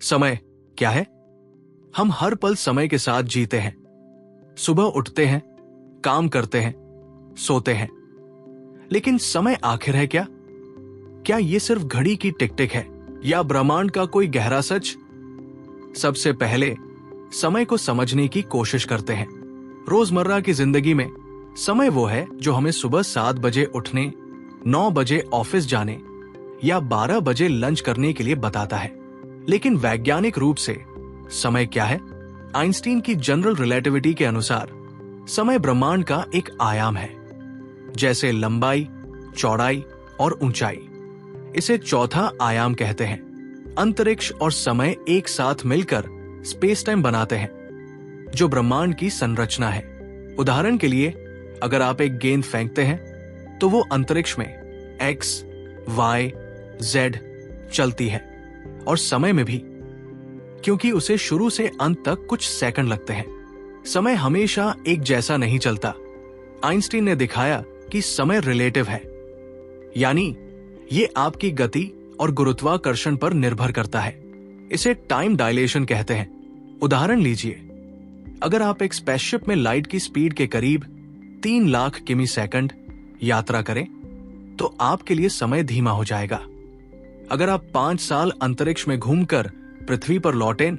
समय क्या है? हम हर पल समय के साथ जीते हैं। सुबह उठते हैं, काम करते हैं, सोते हैं। लेकिन समय आखिर है क्या? क्या ये सिर्फ घड़ी की टिक टिक है या ब्रह्मांड का कोई गहरा सच? सबसे पहले समय को समझने की कोशिश करते हैं। रोजमर्रा की जिंदगी में समय वो है जो हमें सुबह 7 बजे उठने, 9 बजे ऑफिस जाने या 12 बजे लंच करने के लिए बताता है। लेकिन वैज्ञानिक रूप से समय क्या है? आइंस्टीन की जनरल रिलेटिविटी के अनुसार समय ब्रह्मांड का एक आयाम है। जैसे लंबाई, चौड़ाई और ऊंचाई, इसे चौथा आयाम कहते हैं। अंतरिक्ष और समय एक साथ मिलकर स्पेस टाइम बनाते हैं, जो ब्रह्मांड की संरचना है। उदाहरण के लिए, अगर आप एक गेंद फेंकते हैं तो वो अंतरिक्ष में X, Y, Z चलती है, और समय में भी, क्योंकि उसे शुरू से अंत तक कुछ सेकंड लगते हैं। समय हमेशा एक जैसा नहीं चलता। आइंस्टीन ने दिखाया कि समय रिलेटिव है, यानी ये आपकी गति और गुरुत्वाकर्षण पर निर्भर करता है। इसे टाइम डायलेशन कहते हैं। उदाहरण लीजिए, अगर आप एक स्पेसशिप में लाइट की स्पीड के करीब 3 लाख किमी सेकंड यात्रा करें तो आपके लिए समय धीमा हो जाएगा। अगर आप 5 साल अंतरिक्ष में घूमकर पृथ्वी पर लौटें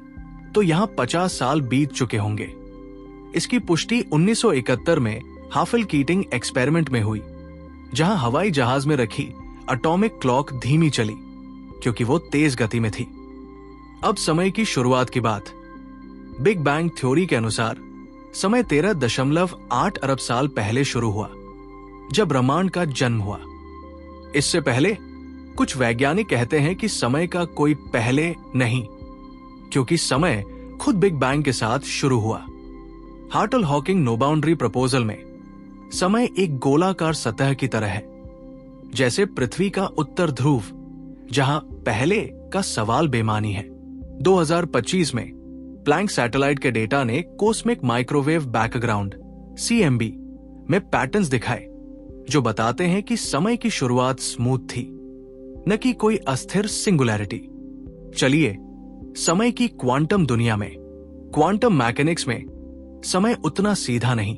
तो यहां 50 साल बीत चुके होंगे। इसकी पुष्टि 1971 में हाफेल कीटिंग एक्सपेरिमेंट में हुई, जहां हवाई जहाज में रखी एटॉमिक क्लॉक धीमी चली क्योंकि वो तेज गति में थी। अब समय की शुरुआत की बात। बिग बैंग थ्योरी के अनुसार समय 13.8 अरब साल पहले शुरू हुआ, जब ब्रह्मांड का जन्म हुआ। इससे पहले कुछ वैज्ञानिक कहते हैं कि समय का कोई पहले नहीं, क्योंकि समय खुद बिग बैंग के साथ शुरू हुआ। हार्टल हॉकिंग नो बाउंड्री प्रपोजल में समय एक गोलाकार सतह की तरह है, जैसे पृथ्वी का उत्तर ध्रुव, जहां पहले का सवाल बेमानी है। 2025 में प्लैंक सैटेलाइट के डेटा ने कॉस्मिक माइक्रोवेव बैकग्राउंड CMB में पैटर्न्स दिखाए, जो बताते हैं कि समय की शुरुआत स्मूथ थी, न कि कोई अस्थिर सिंगुलैरिटी। चलिए, समय की क्वांटम दुनिया में, क्वांटम मैकेनिक्स में समय उतना सीधा नहीं।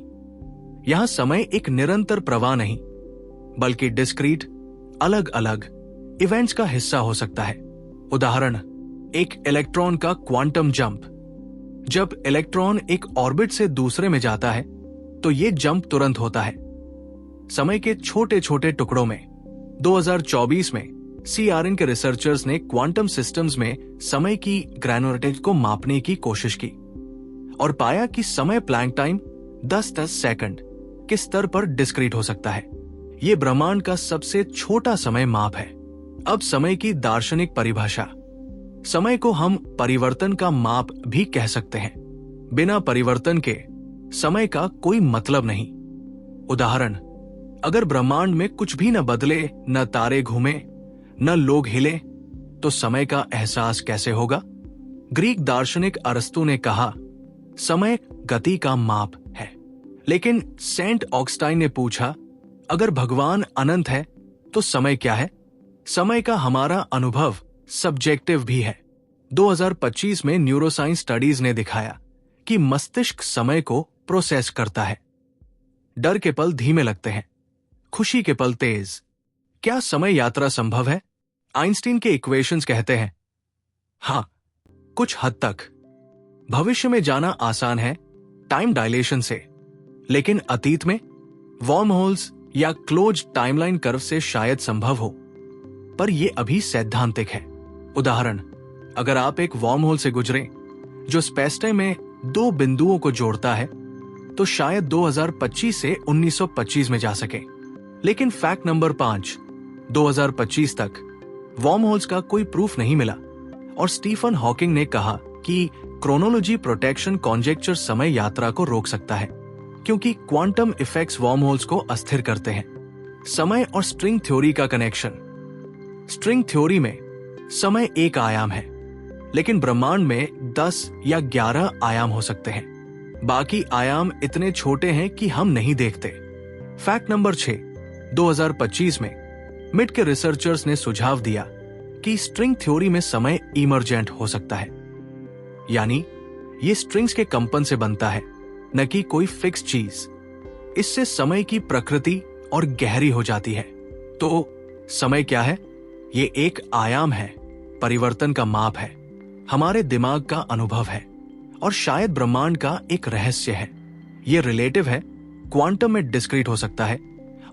यहां समय एक निरंतर प्रवाह नहीं, बल्कि डिस्क्रीट, अलग अलग इवेंट्स का हिस्सा हो सकता है। उदाहरण, एक इलेक्ट्रॉन का क्वांटम जंप। जब इलेक्ट्रॉन एक ऑर्बिट से दूसरे में जाता है तो यह जंप तुरंत होता है। समय के छोटे छोटे टुकड़ों में 2024 में CERN के रिसर्चर्स ने क्वांटम सिस्टम्स में समय की ग्रैनुलरिटी को मापने की कोशिश की और पाया कि समय प्लैंक टाइम 10-10 सेकंड के स्तर पर डिस्क्रीट हो सकता है। यह ब्रह्मांड का सबसे छोटा समय माप है। अब समय की दार्शनिक परिभाषा। समय को हम परिवर्तन का माप भी कह सकते हैं। बिना परिवर्तन के समय का कोई मतलब नहीं। उदाहरण, अगर ब्रह्मांड में कुछ भी न बदले, न तारे घूमे, न लोग हिले, तो समय का एहसास कैसे होगा? ग्रीक दार्शनिक अरस्तु ने कहा, समय गति का माप है। लेकिन सेंट ऑगस्टाइन ने पूछा, अगर भगवान अनंत है तो समय क्या है? समय का हमारा अनुभव सब्जेक्टिव भी है। 2025 में न्यूरोसाइंस स्टडीज ने दिखाया कि मस्तिष्क समय को प्रोसेस करता है। डर के पल धीमे लगते हैं, खुशी के पल तेज। क्या समय यात्रा संभव है? आइंस्टीन के इक्वेशंस कहते हैं हां, कुछ हद तक। भविष्य में जाना आसान है टाइम डायलेशन से, लेकिन अतीत में वॉर्म होल्स या क्लोज टाइमलाइन कर्व से शायद संभव हो, पर यह अभी सैद्धांतिक है। उदाहरण, अगर आप एक वॉर्म होल से गुजरे जो स्पेस टाइम में 2 बिंदुओं को जोड़ता है, तो शायद 2025 से 1925 में जा सके। लेकिन फैक्ट नंबर 5, 2025 तक वॉर्म होल्स का कोई प्रूफ नहीं मिला, और स्टीफन हॉकिंग ने कहा कि क्रोनोलॉजी प्रोटेक्शन कॉन्जेक्चर समय यात्रा को रोक सकता है, क्योंकि क्वांटम इफेक्ट्स वॉर्म होल्स को अस्थिर करते हैं। समय और स्ट्रिंग थ्योरी का कनेक्शन। स्ट्रिंग थ्योरी में समय एक आयाम है, लेकिन ब्रह्मांड में 10 या 11 आयाम हो सकते हैं। बाकी आयाम इतने छोटे हैं कि हम नहीं देखते। फैक्ट नंबर 6, 2025 में मिड के रिसर्चर्स ने सुझाव दिया कि स्ट्रिंग थ्योरी में समय इमर्जेंट हो सकता है, यानी ये स्ट्रिंग्स के कंपन से बनता है, न कि कोई फिक्स चीज। इससे समय की प्रकृति और गहरी हो जाती है। तो समय क्या है? ये एक आयाम है, परिवर्तन का माप है, हमारे दिमाग का अनुभव है और शायद ब्रह्मांड का एक रहस्य है। ये रिलेटिव है, क्वांटम में डिस्क्रीट हो सकता है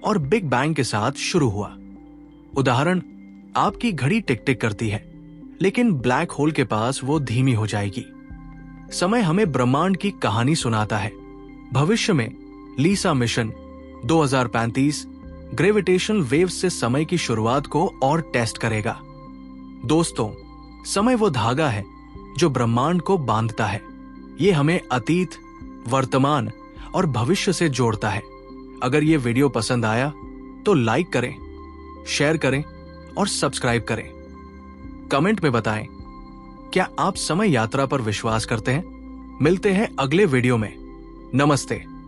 और बिग बैंग के साथ शुरू हुआ। उदाहरण, आपकी घड़ी टिक टिक करती है, लेकिन ब्लैक होल के पास वो धीमी हो जाएगी। समय हमें ब्रह्मांड की कहानी सुनाता है। भविष्य में लीसा मिशन 2035 ग्रेविटेशनल वेव्स से समय की शुरुआत को और टेस्ट करेगा। दोस्तों, समय वो धागा है जो ब्रह्मांड को बांधता है। ये हमें अतीत, वर्तमान और भविष्य से जोड़ता है। अगर ये वीडियो पसंद आया तो लाइक करें, शेयर करें और सब्सक्राइब करें। कमेंट में बताएं, क्या आप समय यात्रा पर विश्वास करते हैं? मिलते हैं अगले वीडियो में। नमस्ते।